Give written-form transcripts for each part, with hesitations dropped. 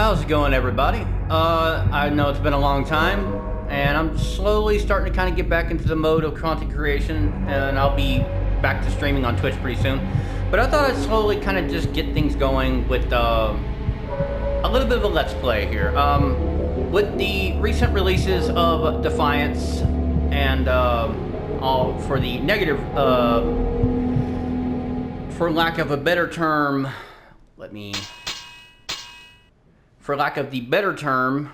How's it going, everybody? I know it's been a long time, and I'm slowly starting to kind of get back into the mode of content creation, and I'll be back to streaming on Twitch pretty soon. But I thought I'd slowly kind of just get things going with a little bit of a let's play here. With the recent releases of Defiance and all for the negative, for lack of a better term, for lack of the better term,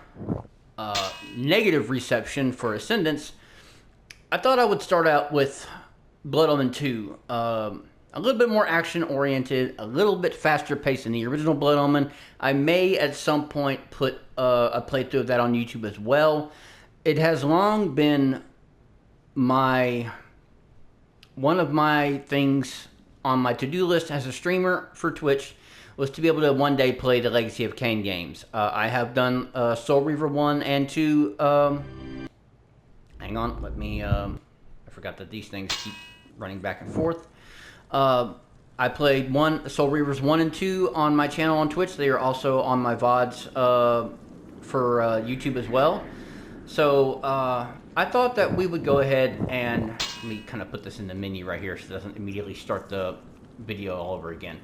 negative reception for Ascendance, I thought I would start out with Blood Omen 2. A little bit more action-oriented, a little bit faster paced than the original Blood Omen. I may at some point put a playthrough of that on YouTube as well. It has long been one of my things on my to-do list as a streamer for Twitch was to be able to one day play the Legacy of Kain games. I have done Soul Reaver 1 and 2. Hang on, I forgot that these things keep running back and forth. I played Soul Reavers 1 and 2 on my channel on Twitch. They are also on my VODs for YouTube as well. So I thought that we would go ahead and, let me kind of put this in the menu right here so it doesn't immediately start the video all over again.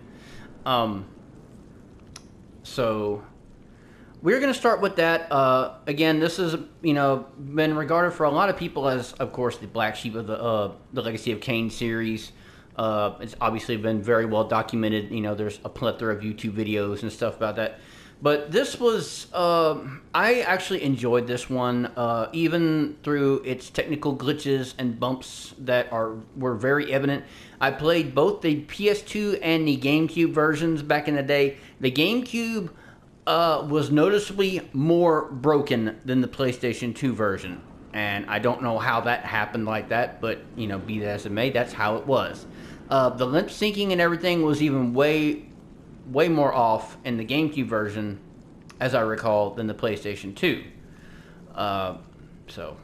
So we're going to start with that. Again, this is, been regarded for a lot of people as, of course, the black sheep of the Legacy of Kain series. It's obviously been very well documented. There's a plethora of YouTube videos and stuff about that. But this was, I actually enjoyed this one, even through its technical glitches and bumps that were very evident. I played both the PS2 and the GameCube versions back in the day. The GameCube was noticeably more broken than the PlayStation 2 version. And I don't know how that happened like that, but, be that as it may, that's how it was. The lip syncing and everything was even way more off in the GameCube version, as I recall, than the PlayStation 2. So,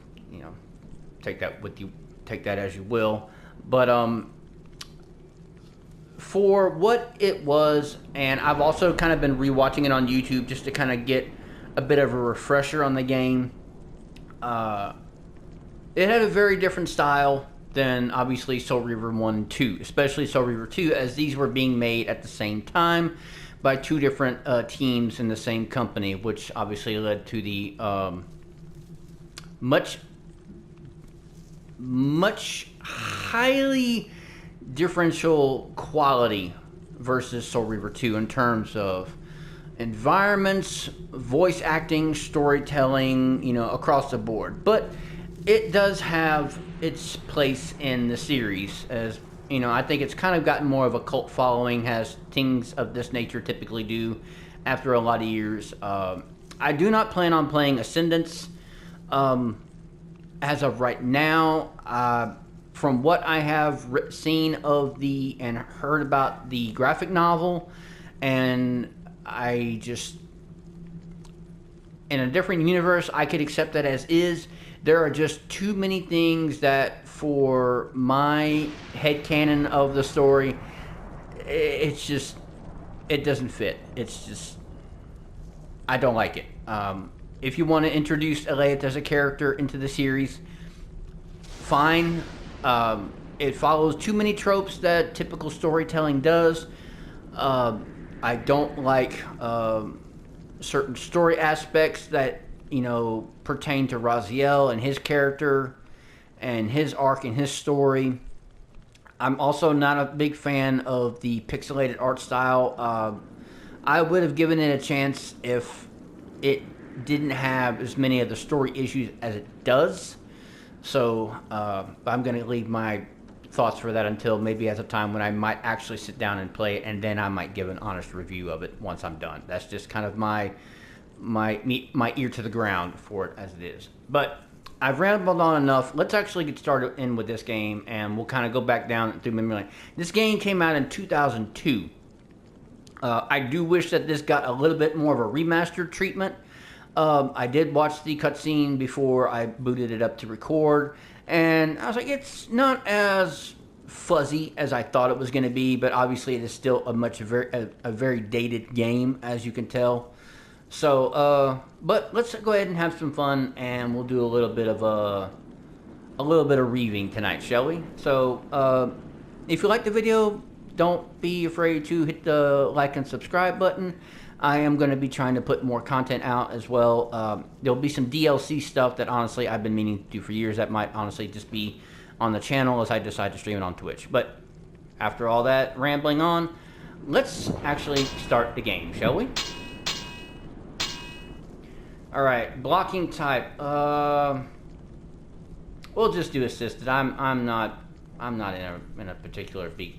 take that as you will. But for what it was, and I've also kind of been rewatching it on YouTube just to kind of get a bit of a refresher on the game. It had a very different style than obviously Soul Reaver 1 and 2, especially Soul Reaver 2, as these were being made at the same time by two different teams in the same company, which obviously led to the much highly differential quality versus Soul Reaver 2 in terms of environments, voice acting, storytelling, across the board. But it does have its place in the series, as I think it's kind of gotten more of a cult following, as things of this nature typically do after a lot of years. I do not plan on playing Ascendance as of right now. From what I have seen of and heard about the graphic novel, and in a different universe, I could accept that as is. There are just too many things that, for my headcanon of the story, it doesn't fit. I don't like it. If you want to introduce Eliot as a character into the series, fine. It follows too many tropes that typical storytelling does. I don't like certain story aspects that pertain to Raziel and his character and his arc and his story. I'm also not a big fan of the pixelated art style. I would have given it a chance if it didn't have as many of the story issues as it does. So I'm going to leave my thoughts for that until maybe at a time when I might actually sit down and play it, and then I might give an honest review of it once I'm done. That's just kind of my ear to the ground for it as it is. But I've rambled on enough. Let's actually get started in with this game, and we'll kind of go back down through memory lane. This game came out in 2002. I do wish that this got a little bit more of a remastered treatment. I did watch the cutscene before I booted it up to record, and I was like, it's not as fuzzy as I thought it was going to be, but obviously it is still a very dated game, as you can tell. So, but let's go ahead and have some fun, and we'll do a little bit of reaving tonight, shall we? So, if you like the video, don't be afraid to hit the like and subscribe button. I am going to be trying to put more content out as well. There'll be some DLC stuff that honestly I've been meaning to do for years that might honestly just be on the channel as I decide to stream it on Twitch. But after all that rambling on, let's actually start the game, shall we? Alright, blocking type. We'll just do assisted. I'm not in a particular big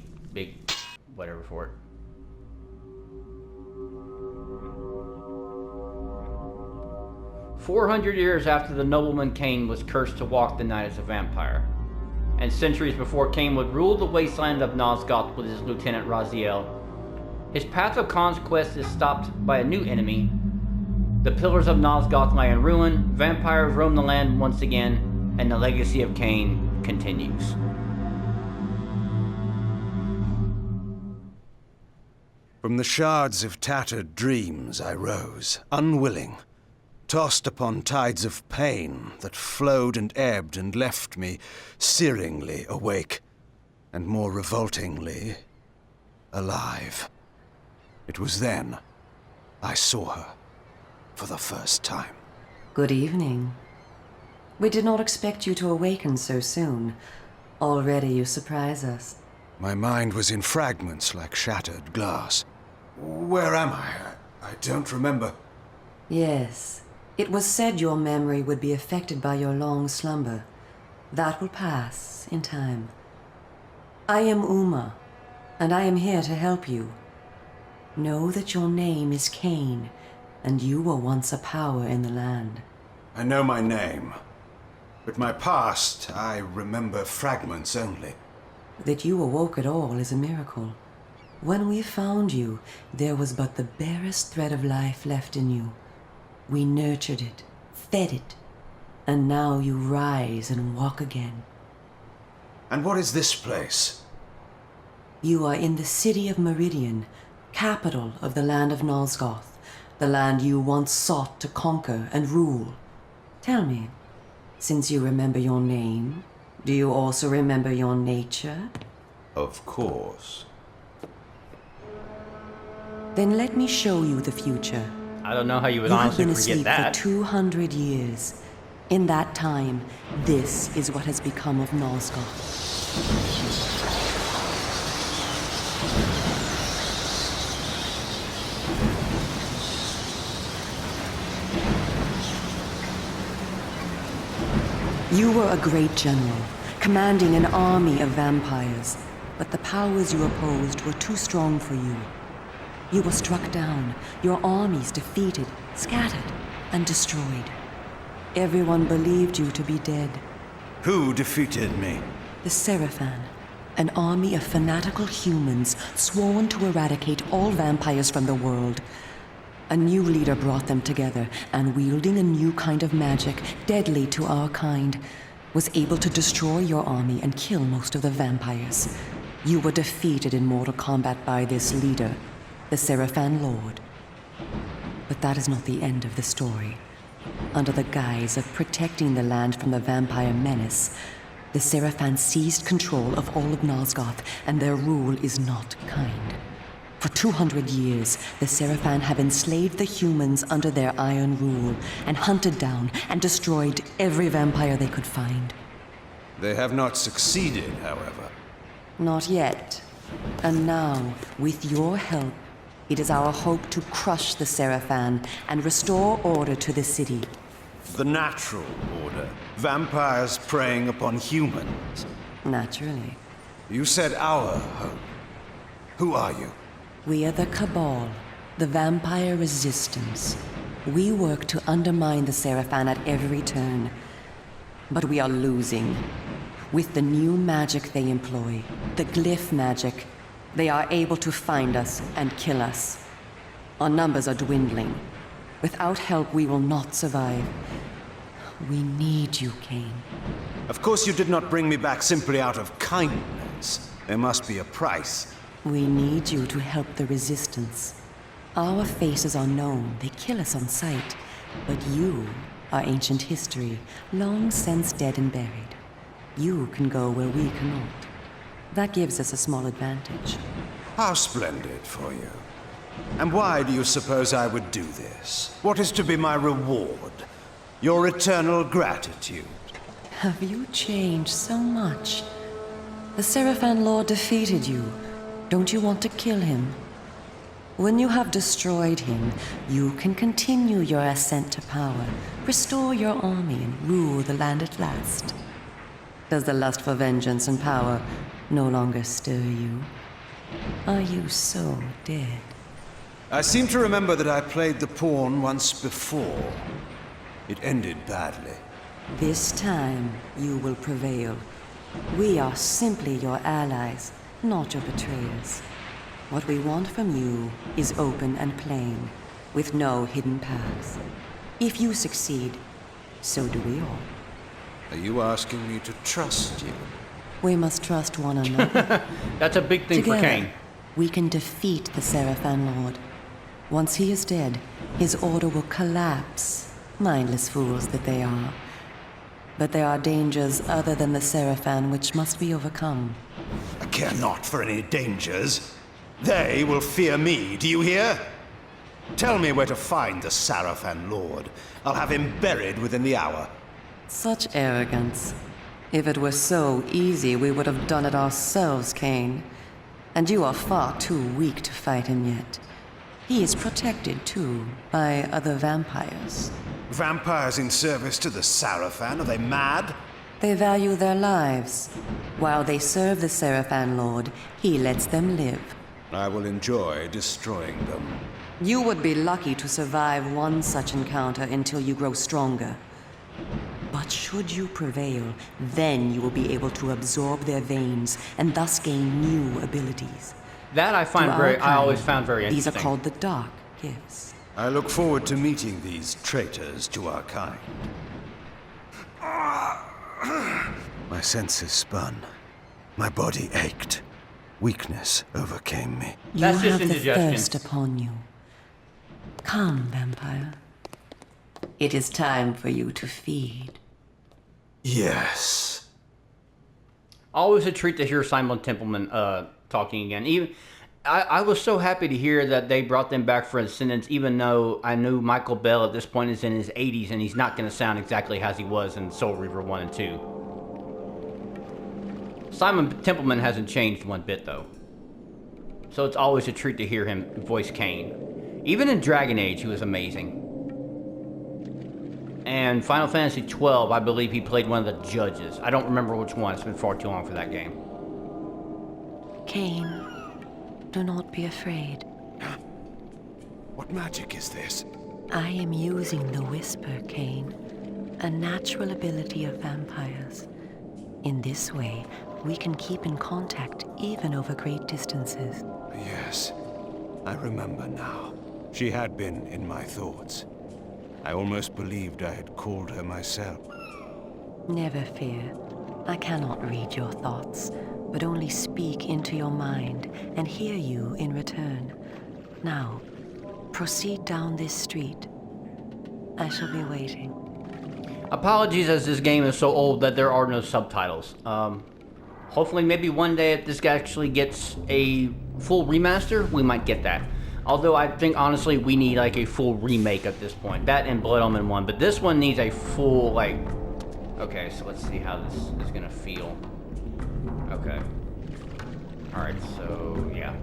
whatever for it. "400 years after the nobleman Cain was cursed to walk the night as a vampire, and centuries before Cain would rule the wasteland of Nosgoth with his lieutenant Raziel, his path of conquest is stopped by a new enemy. The pillars of Nosgoth lie in ruin, vampires roam the land once again, and the legacy of Cain continues." From the shards of tattered dreams I rose, unwilling, tossed upon tides of pain that flowed and ebbed and left me searingly awake, and more revoltingly, alive. It was then I saw her for the first time. Good evening. We did not expect you to awaken so soon. Already you surprise us. My mind was in fragments like shattered glass. Where am I? I don't remember. Yes. It was said your memory would be affected by your long slumber. That will pass in time. I am Uma, and I am here to help you. Know that your name is Cain, and you were once a power in the land. I know my name, but my past, I remember fragments only. That you awoke at all is a miracle. When we found you, there was but the barest thread of life left in you. We nurtured it, fed it, and now you rise and walk again. And what is this place? You are in the city of Meridian, capital of the land of Nosgoth, the land you once sought to conquer and rule. Tell me, since you remember your name, do you also remember your nature? Of course. Then let me show you the future. I don't know how you would honestly forget that. You have been asleep for 200 years. In that time, this is what has become of Nosgoth. You were a great general, commanding an army of vampires, but the powers you opposed were too strong for you. You were struck down, your armies defeated, scattered, and destroyed. Everyone believed you to be dead. Who defeated me? The Seraphan, an army of fanatical humans sworn to eradicate all vampires from the world. A new leader brought them together, and wielding a new kind of magic, deadly to our kind, was able to destroy your army and kill most of the vampires. You were defeated in mortal combat by this leader, the Seraphan Lord. But that is not the end of the story. Under the guise of protecting the land from the vampire menace, the Seraphan seized control of all of Nosgoth, and their rule is not kind. For 200 years, the Seraphan have enslaved the humans under their iron rule, and hunted down and destroyed every vampire they could find. They have not succeeded, however. Not yet. And now, with your help, it is our hope to crush the Seraphan and restore order to the city. The natural order. Vampires preying upon humans. Naturally. You said our hope. Who are you? We are the Cabal, the vampire resistance. We work to undermine the Seraphan at every turn. But we are losing. With the new magic they employ, the glyph magic, they are able to find us and kill us. Our numbers are dwindling. Without help, we will not survive. We need you, Cain. Of course you did not bring me back simply out of kindness. There must be a price. We need you to help the Resistance. Our faces are known, they kill us on sight. But you are ancient history, long since dead and buried. You can go where we cannot. That gives us a small advantage. How splendid for you. And why do you suppose I would do this? What is to be my reward? Your eternal gratitude. Have you changed so much? The Seraphan Lord defeated you. Don't you want to kill him? When you have destroyed him, you can continue your ascent to power, restore your army, and rule the land at last. Does the lust for vengeance and power no longer stir you? Are you so dead? I seem to remember that I played the pawn once before. It ended badly. This time, you will prevail. We are simply your allies, not your betrayers. What we want from you is open and plain, with no hidden paths. If you succeed, so do we all. Are you asking me to trust you? We must trust one another. That's a big thing Together, for Kane. we can defeat the Seraphan Lord. Once he is dead, his order will collapse. Mindless fools that they are. But there are dangers other than the Seraphan which must be overcome. I care not for any dangers. They will fear me, do you hear? Tell me where to find the Seraphan Lord. I'll have him buried within the hour. Such arrogance. If it were so easy, we would have done it ourselves, Kane. And you are far too weak to fight him yet. He is protected, too, by other vampires. Vampires in service to the Seraphan? Are they mad? They value their lives. While they serve the Seraphan Lord, he lets them live. I will enjoy destroying them. You would be lucky to survive one such encounter until you grow stronger. But should you prevail, then you will be able to absorb their veins and thus gain new abilities. That I find I always found very interesting. These are called the Dark Gifts. I look forward to meeting these traitors to our kind. My senses spun. My body ached. Weakness overcame me. That's you just have the indigestion. thirst upon you. Come, vampire. It is time for you to feed. Yes. Always a treat to hear Simon Templeman talking again. Even I was so happy to hear that they brought them back for Ascendance, even though I knew Michael Bell at this point is in his 80s and he's not going to sound exactly as he was in Soul Reaver 1 and 2. Simon Templeman hasn't changed one bit, though. So it's always a treat to hear him voice Kane. Even in Dragon Age, he was amazing. And Final Fantasy XII, I believe he played one of the judges. I don't remember which one. It's been far too long for that game. Kane, do not be afraid. What magic is this? I am using the Whisper, Kane, a natural ability of vampires. In this way, we can keep in contact even over great distances. Yes, I remember now. She had been in my thoughts. I almost believed I had called her myself. Never fear. I cannot read your thoughts, but only speak into your mind and hear you in return. Now, proceed down this street. I shall be waiting. Apologies as this game is so old that there are no subtitles. Hopefully maybe one day if this guy actually gets a full remaster, we might get that. Although I think honestly we need like a full remake at this point. That and Blood Omen 1, but this one needs a full like... Okay, so let's see how this is gonna feel. Okay. Alright, so yeah.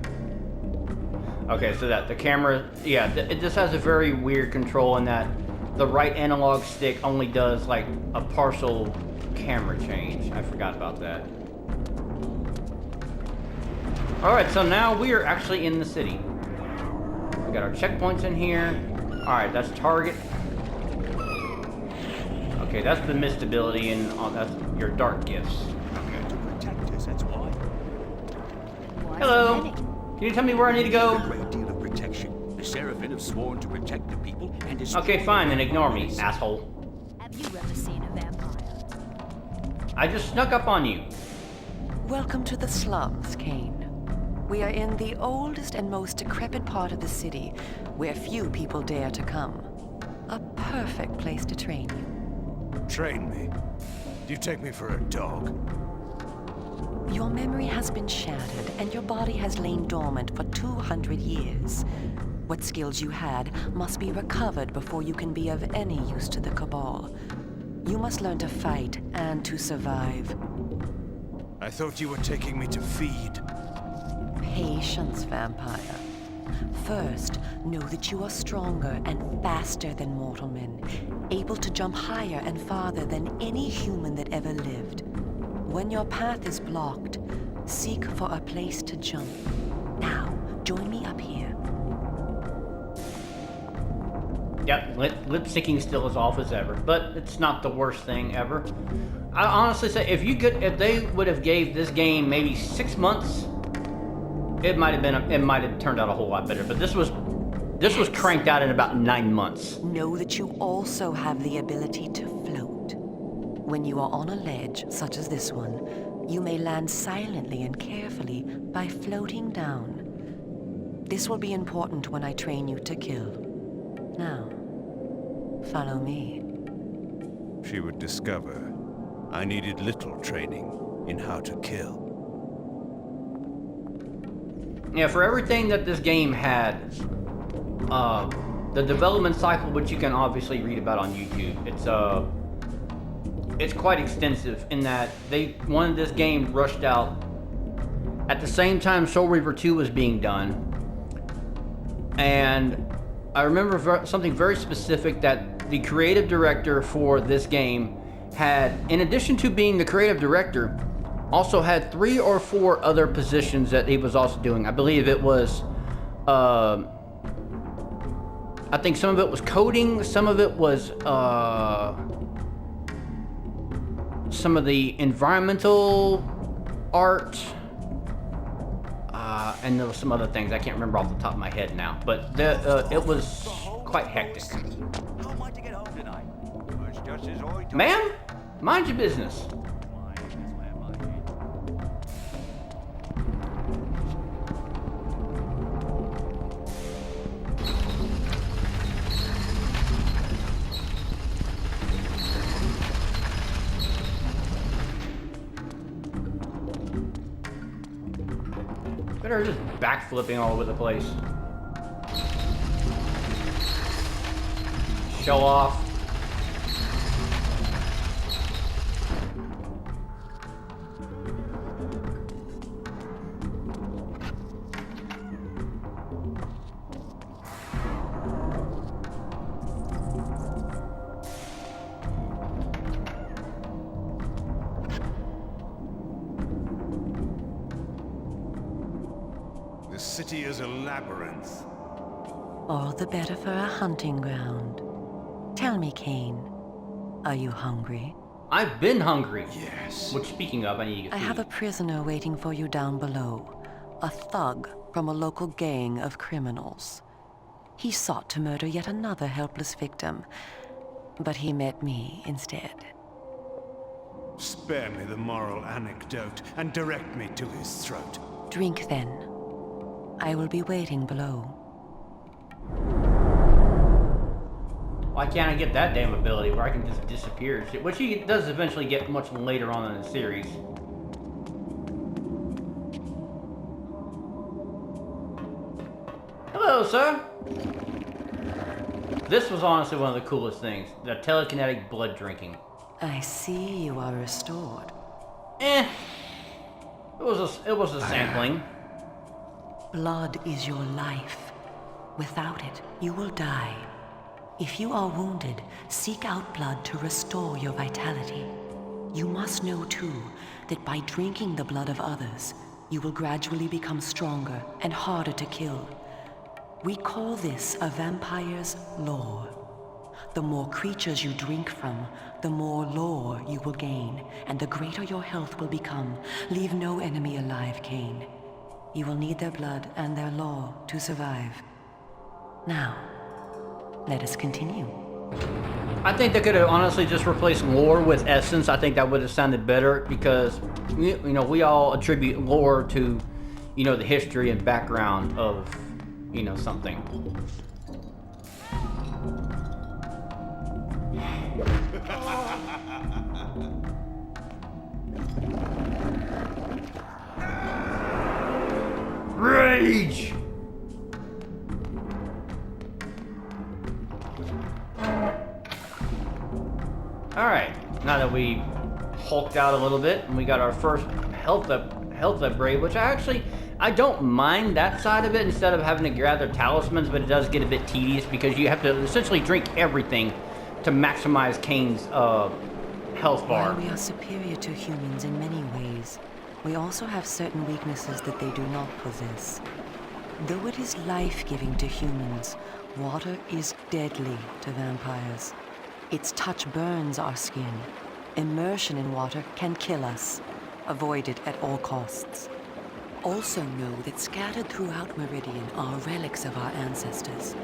Okay, so that the camera, yeah, it just has a very weird control in that the right analog stick only does like a partial camera change. I forgot about that. Alright, so now we are actually in the city. We got our checkpoints in here. Alright, that's target. Okay, that's the mist ability and that's your dark gifts. Okay. To protect us, that's why. Hello. Can you tell me where I need to A go? great deal of protection. The Seraphim have sworn to protect the people and destroy Okay, fine, then ignore me, the asshole. Have you ever seen a vampire? I just snuck up on you. Welcome to the slums, Kane. We are in the oldest and most decrepit part of the city, where few people dare to come. A perfect place to train you. Train me? Do you take me for a dog? Your memory has been shattered, and your body has lain dormant for 200 years. What skills you had must be recovered before you can be of any use to the Cabal. You must learn to fight and to survive. I thought you were taking me to feed. Patience, vampire. First, know that you are stronger and faster than mortal men, able to jump higher and farther than any human that ever lived. When your path is blocked, seek for a place to jump. Now, join me up here. Yep, lip syncing still as off as ever, but it's not the worst thing ever. I honestly say if they would have gave this game maybe 6 months, it might have turned out a whole lot better. But this was cranked out in about 9 months. Know that you also have the ability to float. When you are on a ledge, such as this one, you may land silently and carefully by floating down. This will be important when I train you to kill. Now, follow me. She would discover I needed little training in how to kill. Yeah, for everything that this game had, the development cycle, which you can obviously read about on YouTube, it's quite extensive in that they wanted this game rushed out at the same time Soul Reaver 2 was being done. And I remember something very specific that the creative director for this game had, in addition to being the creative director, also had 3 or 4 other positions that he was also doing. I believe it was, I think some of it was coding, some of it was, some of the environmental art, and there was some other things I can't remember off the top of my head now. But it was quite hectic. How am I to get home tonight? It's just as I told Ma'am, mind your business. Better just backflipping all over the place. Show off. The city is a labyrinth. All the better for a hunting ground. Tell me, Kane, are you hungry? I've been hungry. Yes. Which, speaking of, I need to get I food. have a prisoner waiting for you down below. A thug from a local gang of criminals. He sought to murder yet another helpless victim, but he met me instead. Spare me the moral anecdote and direct me to his throat. Drink then. I will be waiting below. Why can't I get that damn ability where I can just disappear? Which he does eventually get much later on in the series. Hello, sir. This was honestly one of the coolest things. The telekinetic blood drinking. I see you are restored. It was a sampling. Blood is your life. Without it, you will die. If you are wounded, seek out blood to restore your vitality. You must know, too, that by drinking the blood of others, you will gradually become stronger and harder to kill. We call this a vampire's lore. The more creatures you drink from, the more lore you will gain, and the greater your health will become. Leave no enemy alive, Kane. You will need their blood and their lore to survive. Now, let us continue. I think they could have honestly just replaced lore with essence. I think that would have sounded better because, we all attribute lore to, you know, the history and background of, you know, something. Rage! Alright, now that we hulked out a little bit and we got our first health upgrade, which I don't mind that side of it instead of having to gather talismans, but it does get a bit tedious because you have to essentially drink everything to maximize Kane's health bar. While we are superior to humans in many ways, we also have certain weaknesses that they do not possess. Though it is life-giving to humans, water is deadly to vampires. Its touch burns our skin. Immersion in water can kill us. Avoid it at all costs. Also know that scattered throughout Meridian are relics of our ancestors.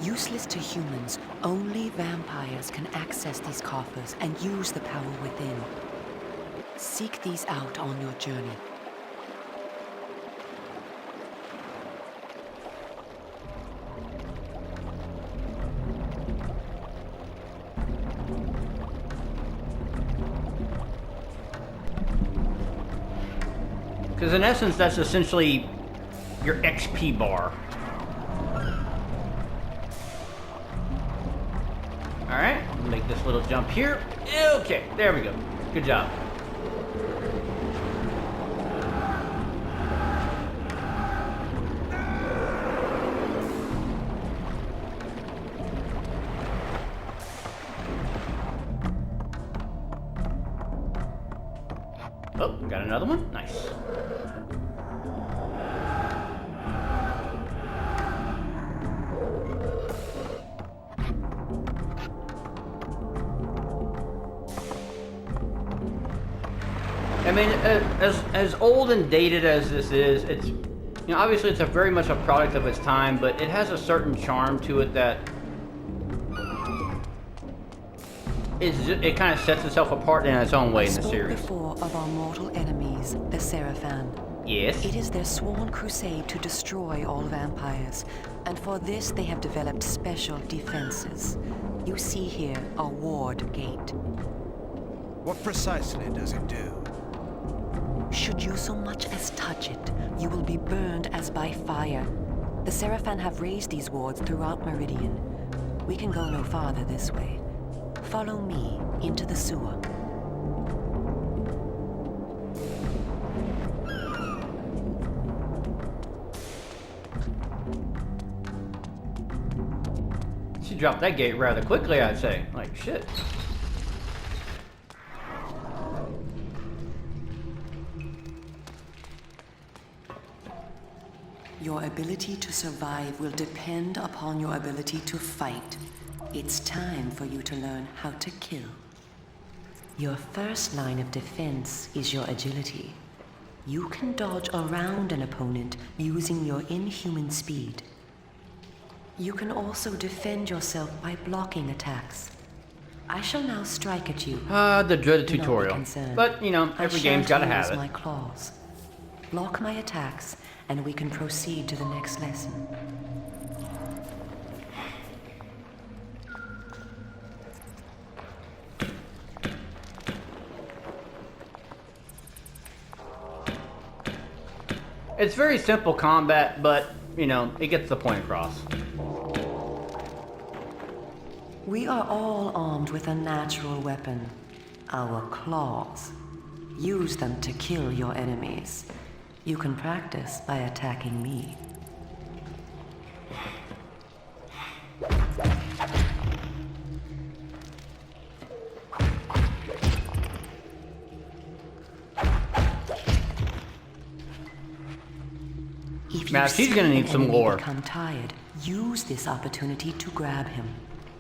Useless to humans, only vampires can access these coffers and use the power within. Seek these out on your journey. Because in essence, that's essentially your XP bar. Alright, make this little jump here. Okay, there we go. Good job. Oh, got another one. Nice. I mean, as old and dated as this is, it's, you know, obviously it's a very much a product of its time, but it has a certain charm to it that it kind of sets itself apart in its own way in the series. Before of our mortal enemies, the Seraphan. Yes. It is their sworn crusade to destroy all vampires, and for this they have developed special defenses. You see here a ward gate. What precisely does it do? Should you so much as touch it, you will be burned as by fire. The Seraphan have raised these wards throughout Meridian. We can go no farther this way. Follow me into the sewer. She dropped that gate rather quickly, I'd say. Like, shit. Your ability to survive will depend upon your ability to fight. It's time for you to learn how to kill. Your first line of defense is your agility. You can dodge around an opponent using your inhuman speed. You can also defend yourself by blocking attacks. I shall now strike at you. The dreaded Do not be tutorial. concerned. But, you know, every game's gotta have it. My claws. Block my attacks, and we can proceed to the next lesson. It's very simple combat, but, you know, it gets the point across. We are all armed with a natural weapon, our claws. Use them to kill your enemies. You can practice by attacking me. If Now, you she's see gonna need an some enemy lore. become tired, use this opportunity to grab him.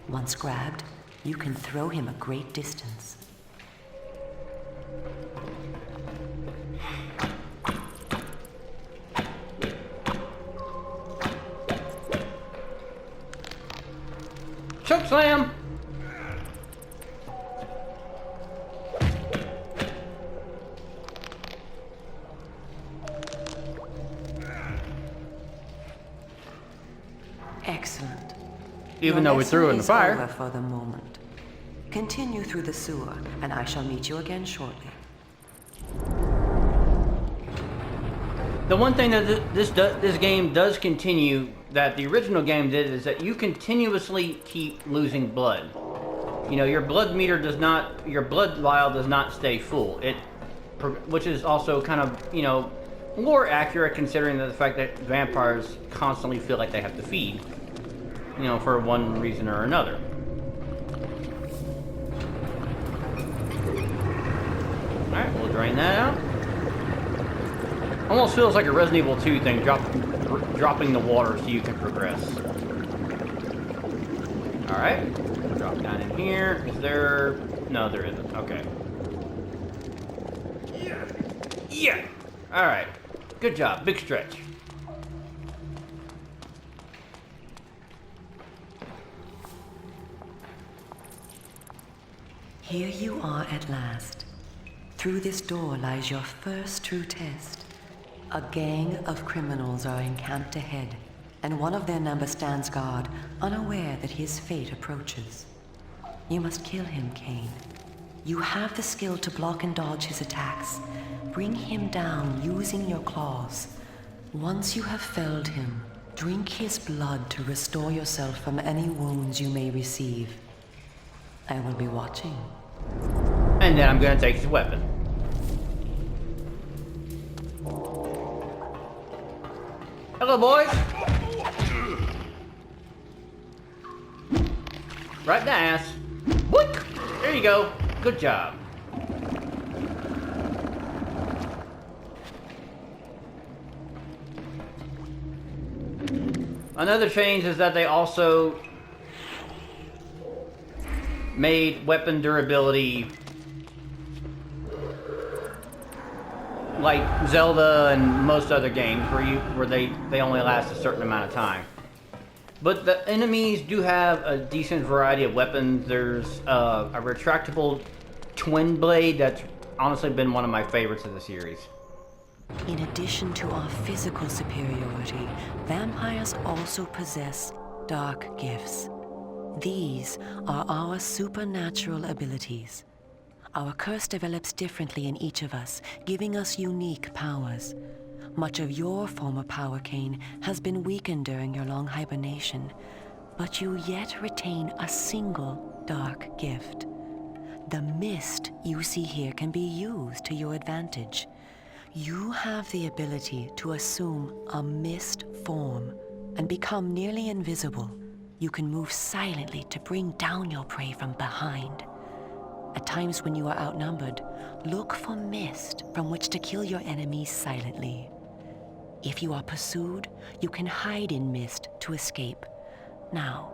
Once grabbed, you can throw him a great distance. Choke slam! Excellent. Even Your though we threw it in the lesson is fire. over for the moment. Continue through the sewer, and I shall meet you again shortly. The one thing that this game does continue that the original game did is that you continuously keep losing blood. You know, your blood meter does not, your blood vial does not stay full. Which is also kind of, you know, more accurate considering the fact that vampires constantly feel like they have to feed. You know, for one reason or another. Alright, we'll drain that out. Almost feels like a Resident Evil 2 thing, dropping the water so you can progress. Alright, drop down in here. Is there... No, there isn't. Okay. Yeah! Alright. Good job. Big stretch. Here you are at last. Through this door lies your first true test. A gang of criminals are encamped ahead, and one of their number stands guard, unaware that his fate approaches. You must kill him, Kane. You have the skill to block and dodge his attacks. Bring him down using your claws. Once you have felled him, drink his blood to restore yourself from any wounds you may receive. I will be watching. And then I'm gonna take his weapon. Hello, boys. Right in the ass. Boink! There you go. Good job. Another change is that they also made weapon durability like Zelda and most other games where they only last a certain amount of time. But the enemies do have a decent variety of weapons. There's a retractable twin blade that's honestly been one of my favorites of the series. In addition to our physical superiority, vampires also possess dark gifts. These are our supernatural abilities. Our curse develops differently in each of us, giving us unique powers. Much of your former power, Kane, has been weakened during your long hibernation, but you yet retain a single dark gift. The mist you see here can be used to your advantage. You have the ability to assume a mist form and become nearly invisible. You can move silently to bring down your prey from behind. At times when you are outnumbered, look for mist from which to kill your enemies silently. If you are pursued, you can hide in mist to escape. Now,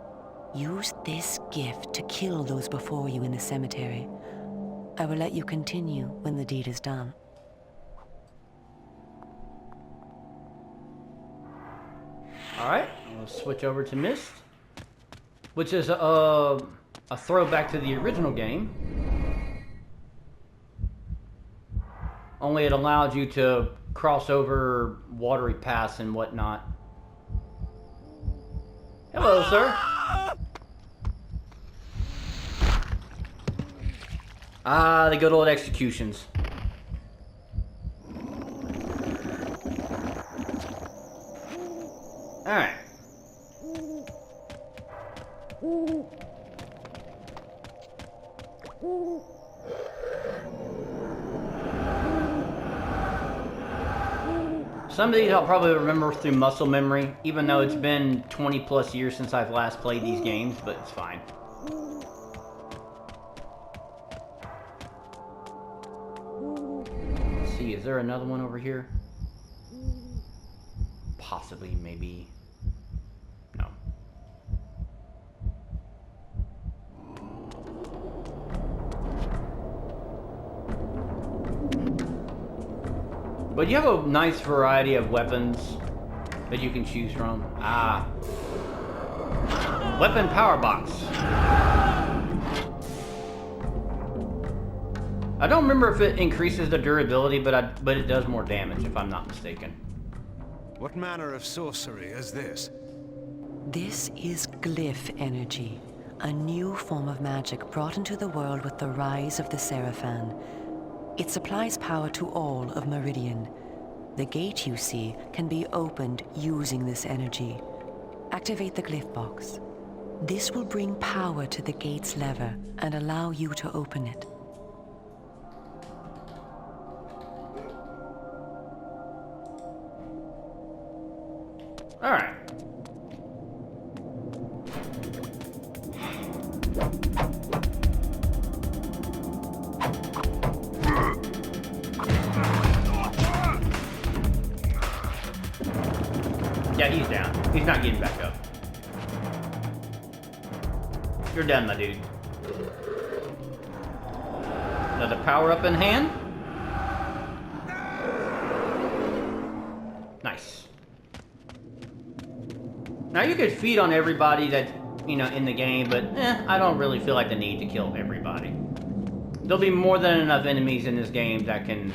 use this gift to kill those before you in the cemetery. I will let you continue when the deed is done. Alright, we'll switch over to Mist, which is a throwback to the original game. Only it allowed you to cross over watery paths and whatnot. Hello, sir. Ah, the good old executions. Alright. Some of these I'll probably remember through muscle memory, even though it's been 20 plus years since I've last played these games, but it's fine. Let's see, is there another one over here? Possibly, maybe. No. But you have a nice variety of weapons that you can choose from. Ah. Weapon power box. I don't remember if it increases the durability, but it does more damage if I'm not mistaken. What manner of sorcery is this? This is glyph energy, a new form of magic brought into the world with the rise of the Seraphan. It supplies power to all of Meridian. The gate you see can be opened using this energy. Activate the glyph box. This will bring power to the gate's lever and allow you to open it. All right. Yeah, he's down. He's not getting back up. You're done, my dude. Another power-up in hand. Nice. Now you could feed on everybody that, you know, in the game, but I don't really feel like the need to kill everybody. There'll be more than enough enemies in this game that can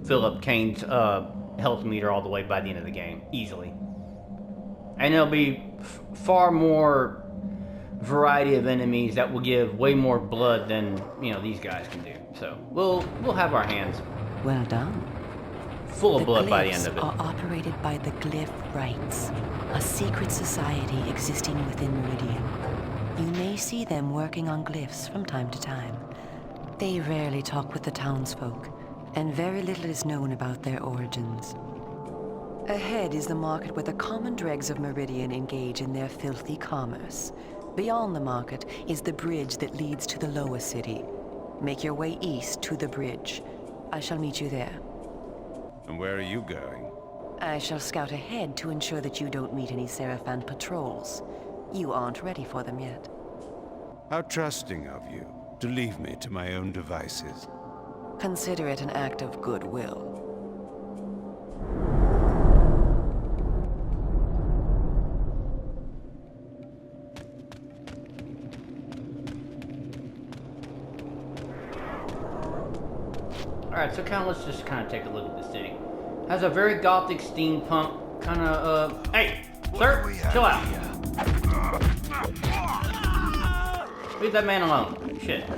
fill up Kane's health meter all the way by the end of the game, easily. And there'll be far more variety of enemies that will give way more blood than, you know, these guys can do. So we'll have our hands Well done. full of blood by the end of it. Are operated by the Glyph Rites, a secret society existing within Meridian. You may see them working on glyphs from time to time. They rarely talk with the townsfolk, and very little is known about their origins. Ahead is the market where the common dregs of Meridian engage in their filthy commerce. Beyond the market is the bridge that leads to the lower city. Make your way east to the bridge. I shall meet you there. And where are you going? I shall scout ahead to ensure that you don't meet any Seraphan patrols. You aren't ready for them yet. How trusting of you to leave me to my own devices. Consider it an act of goodwill. Alright, so let's just take a look at the city. Has a very gothic steampunk hey, sir, chill out. Leave that man alone. Shit.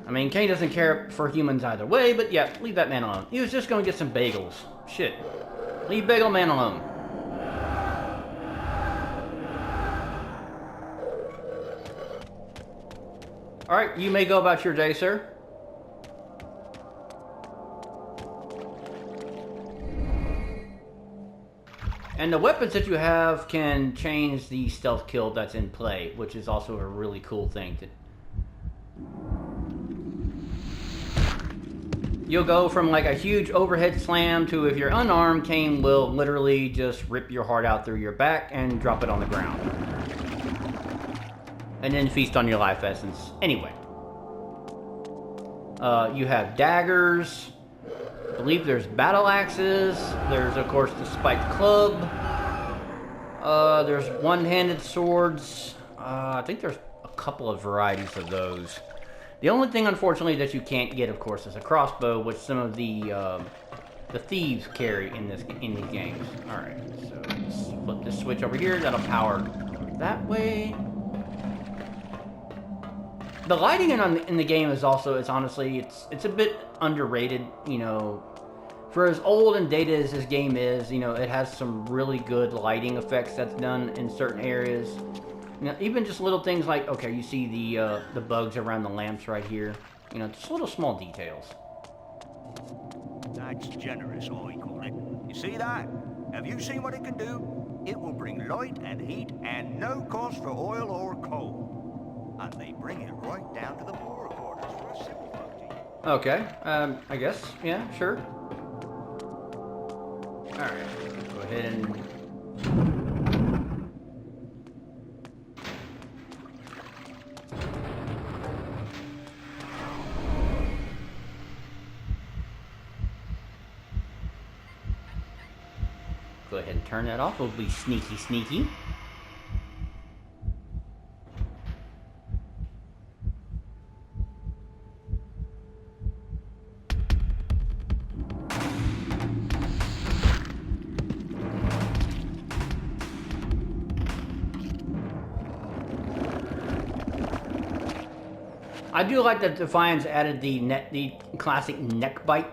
I mean, Kane doesn't care for humans either way, but yeah, leave that man alone. He was just gonna get some bagels. Shit. Leave Bagel Man alone. Alright, you may go about your day, sir. And the weapons that you have can change the stealth kill that's in play, which is also a really cool thing. You'll go from like a huge overhead slam to, if you're unarmed, Kane will literally just rip your heart out through your back and drop it on the ground. And then feast on your life essence. Anyway. You have daggers. I believe there's battle axes. There's, of course, the spiked club. There's one-handed swords. I think there's a couple of varieties of those. The only thing, unfortunately, that you can't get, of course, is a crossbow, which some of the thieves carry in these games. All right, so let's flip this switch over here. That'll power that way. The lighting in the game is honestly, it's a bit underrated, you know. For as old and dated as this game is, you know, it has some really good lighting effects that's done in certain areas. You know, even just little things like, okay, you see the bugs around the lamps right here. You know, just little small details. That's generous, I call it. You see that? Have you seen what it can do? It will bring light and heat and no cost for oil or coal. And they bring it right down to the poorer quarters for a simple voting. Okay, I guess, yeah, sure. Alright, go ahead and... Go ahead and turn that off. We'll be sneaky. I do like that Defiance added the classic neck bite,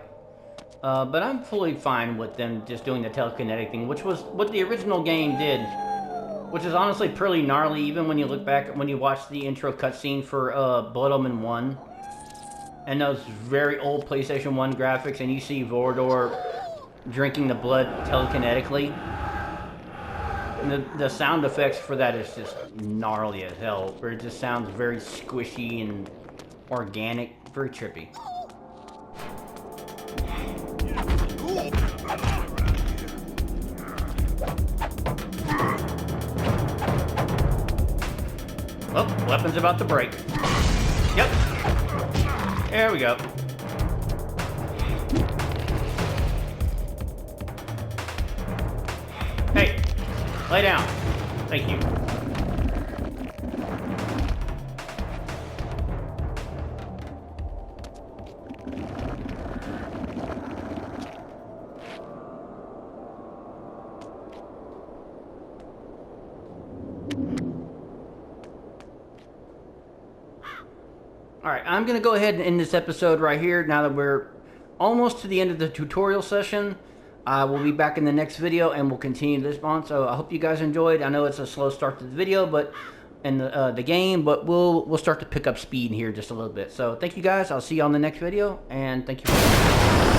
but I'm fully fine with them just doing the telekinetic thing, which was what the original game did, which is honestly pretty gnarly. Even when you look back, when you watch the intro cutscene for Blood Omen 1, and those very old PlayStation 1 graphics, and you see Vorador drinking the blood telekinetically. And the sound effects for that is just gnarly as hell, where it just sounds very squishy and organic, very trippy. Oh, weapon's about to break. Yep. There we go. Hey, lay down. Thank you. Alright, I'm going to go ahead and end this episode right here now that we're almost to the end of the tutorial session. We'll be back in the next video and we'll continue this on. So I hope you guys enjoyed. I know it's a slow start to the video, but in the game, but we'll start to pick up speed here just a little bit. So thank you guys. I'll see you on the next video, and thank you for watching.